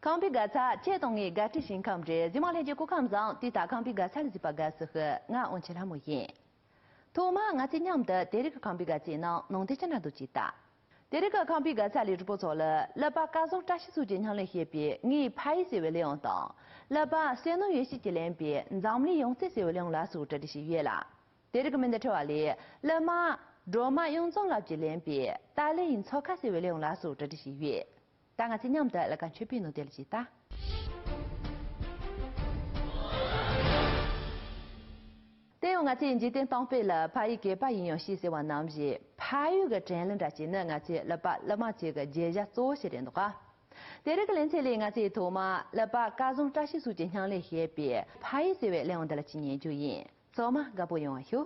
康比格查切动的个体性康治，今晚来就国康上对大康比格查的这把个时候，俺往起来没言。托马俺今年的第二个康比格节呢，弄得真的都记得。第二个康比格查里直播做了，那把家中扎西苏经常来些边，你拍摄为两档，那把山东原西的两边，咱们利用这些为两来素质的些月啦。第二个门的车里，那么罗马用中了这两边，大类因草开始为两来素质的些月。但我今年的那个区别弄得了几大？对我今天当飞了，怕一个把营养吸收完那么些，怕有个战争在进来，我这那么这个节日做些点的话，第二个人才来我这头嘛，那把家中这些数经常来些别，怕一些为两的了今年就赢，做嘛我不用啊修。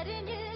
Didn't you?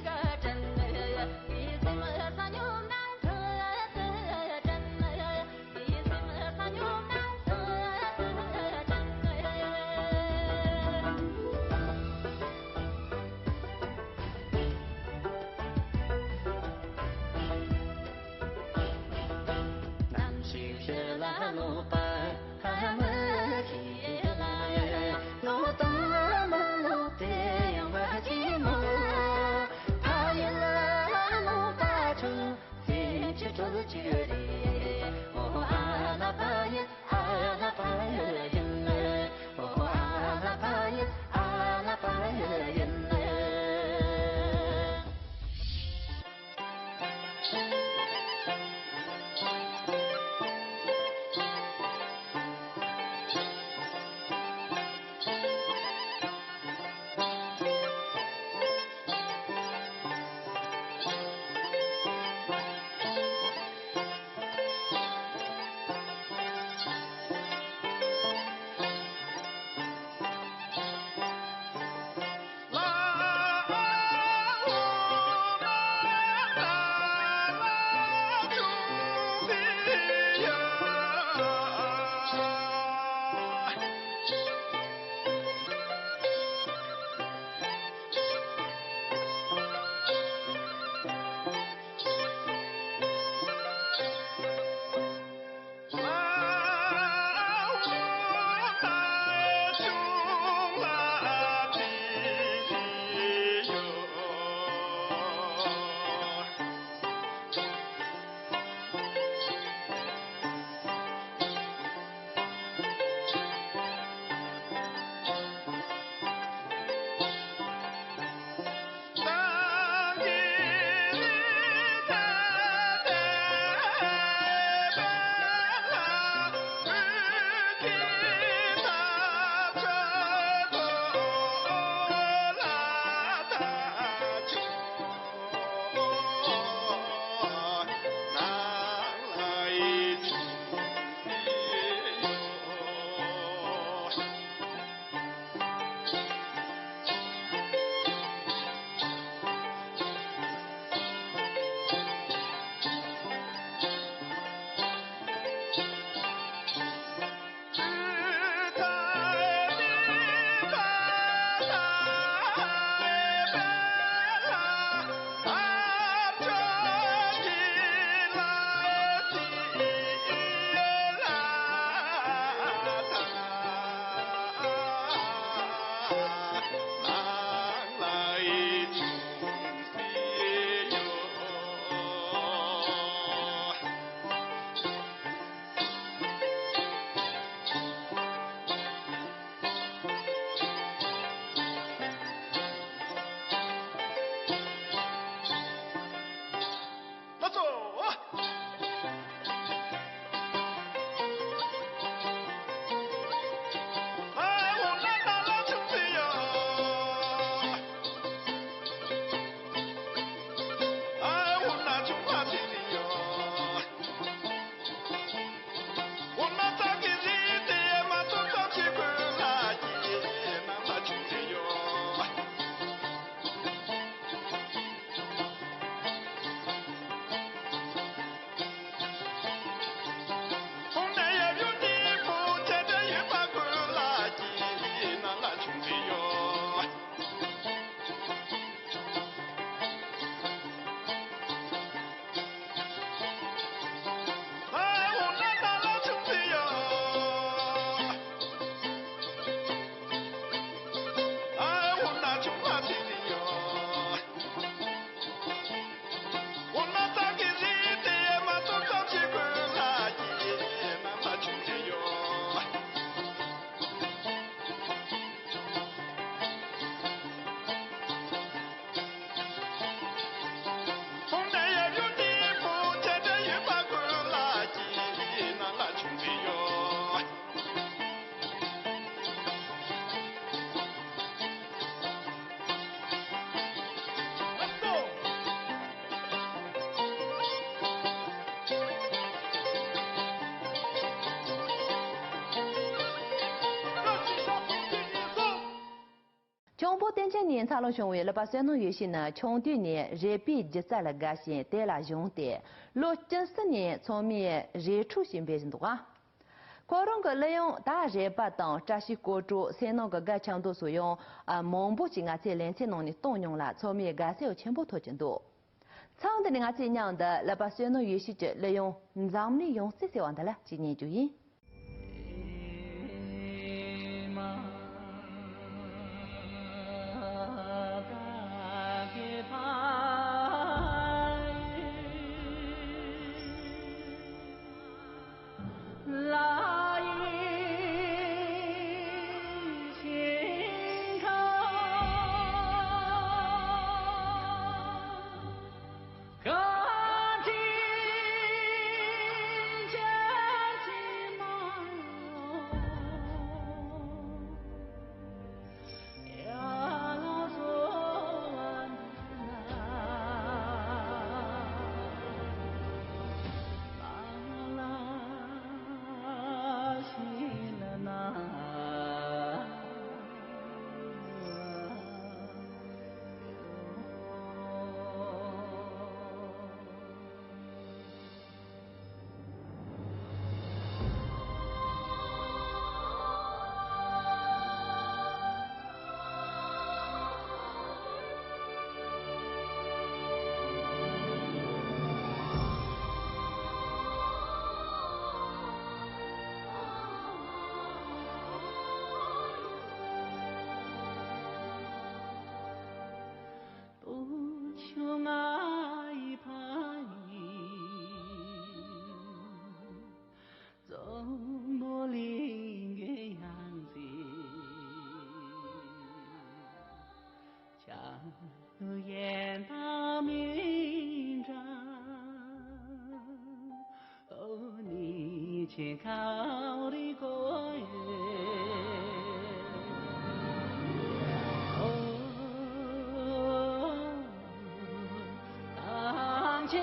登前年查龙雄为了把山东游戏呢，穷对年人比就在了个线带了用的，694年从面人出现变成多啊。广东个利用大人把当这些国主山东个强度所用蒙不进啊，在连山东的动用了，从面个是有全部脱进度。长的那个这样的，来把山东游戏者利用咱们的用这些玩的了，今年就赢。前靠的歌园，当前。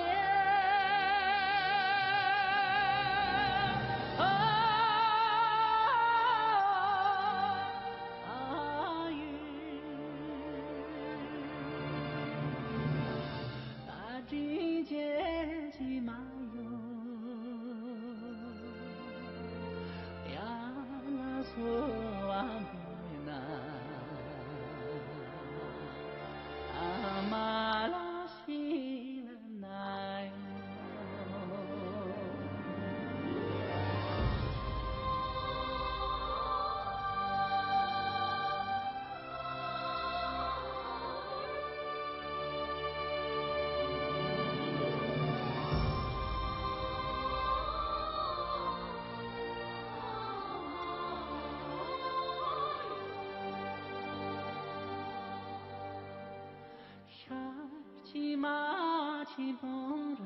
马骑蓬然，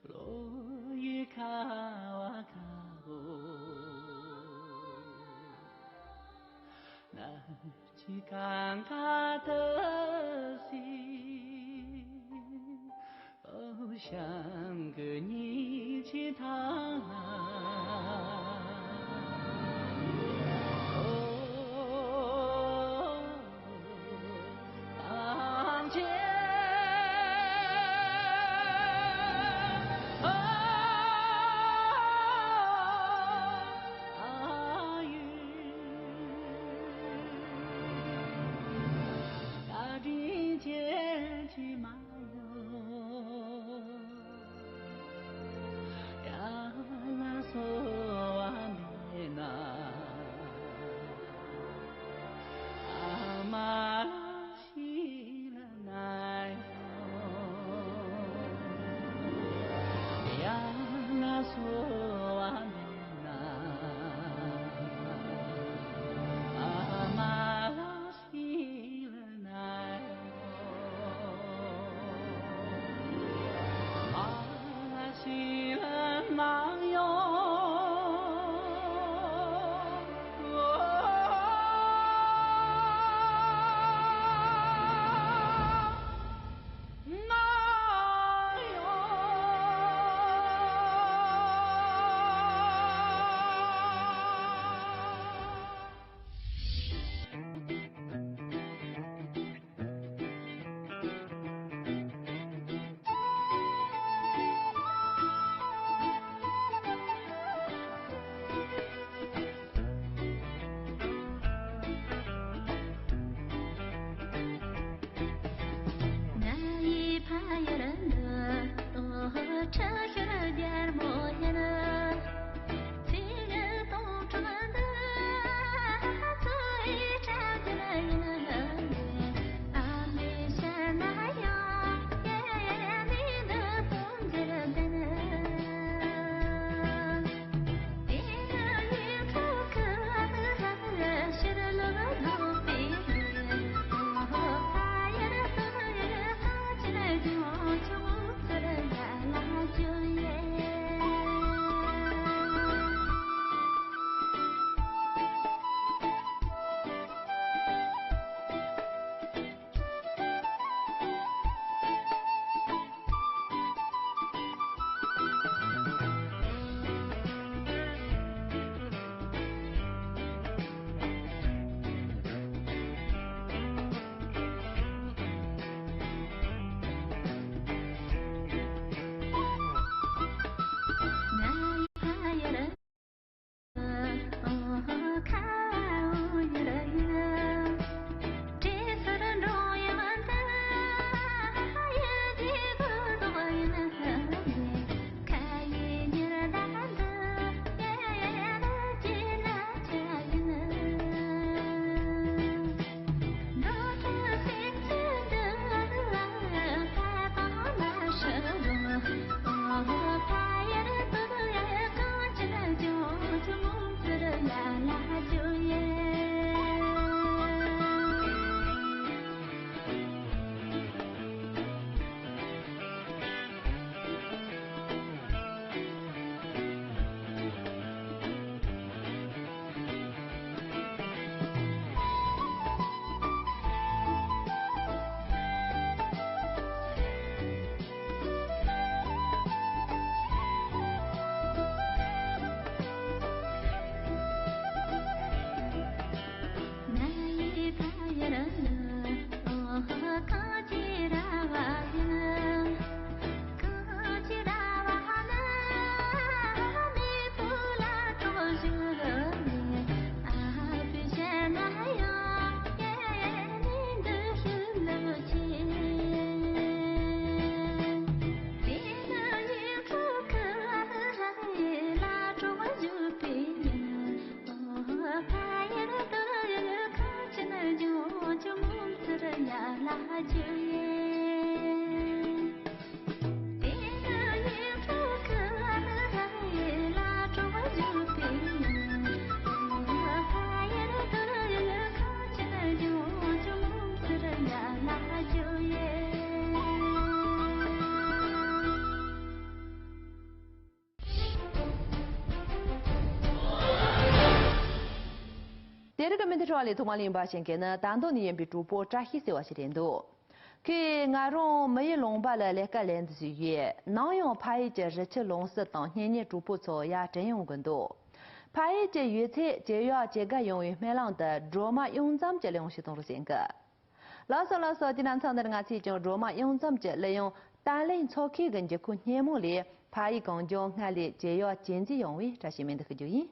落叶卡哇卡哦，那去尴尬的心，哦，像个你去他。这个问题上里，同龄把先给呢，当到年比主播扎黑些话是点多。给俺让没龙把了那个连子月，哪样拍一节日期龙是当年主播做呀真用更多。拍一节月菜就要这个用于买浪的罗马用咱们这两系统的性格。老少的南昌的俺其中罗马用咱们这利用单领草开跟这个年末里拍一公交俺里就要经济用于这些面的很注意。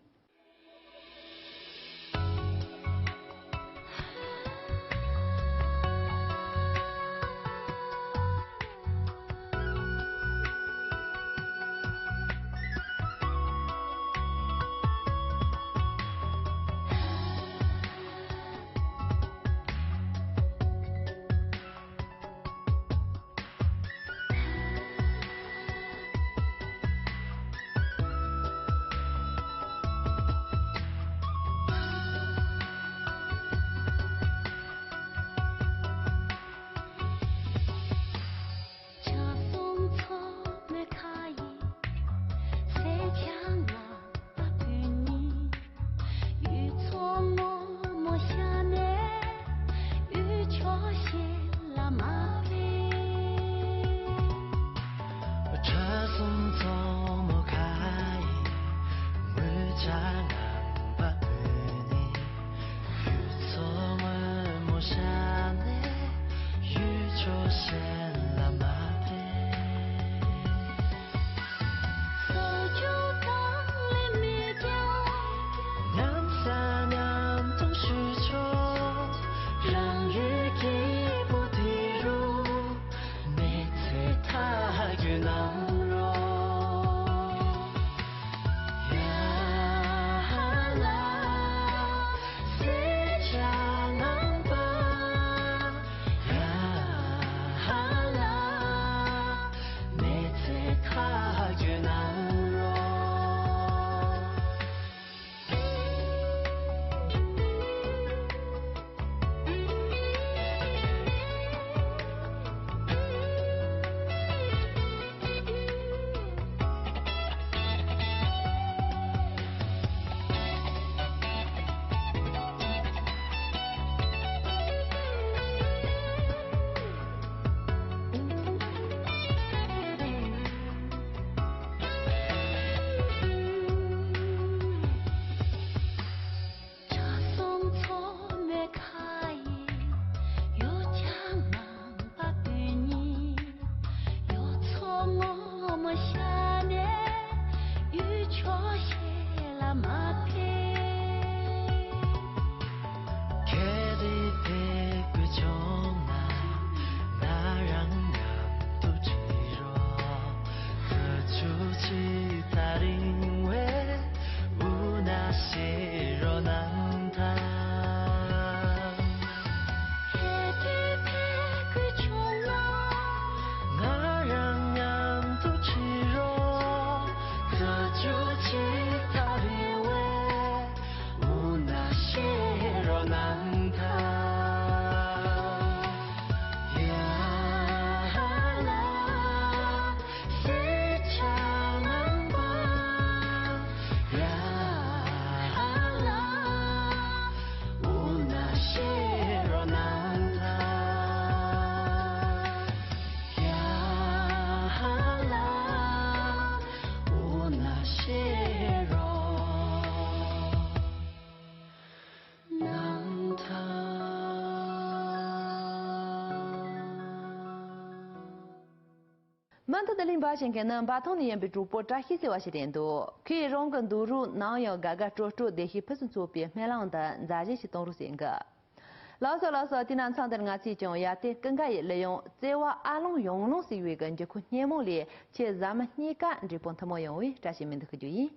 曼特的领导先给能把同年被主播扎黑些话些点多，可以让更多人能有嘎嘎做出的些不是做别买浪的，咱这些东路性格。老少的南昌的俺其中也得更加利用这话阿龙用龙是一个就可年末里，且咱们你干这帮他们用为这些面的可注意。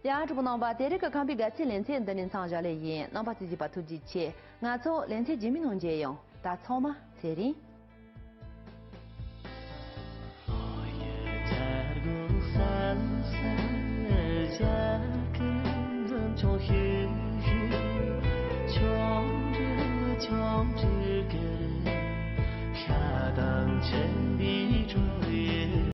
呀，这不能把这个康比个前连线的人上下来演，能把自己把突击切，俺做连线居民农这样，打草吗？这里。청주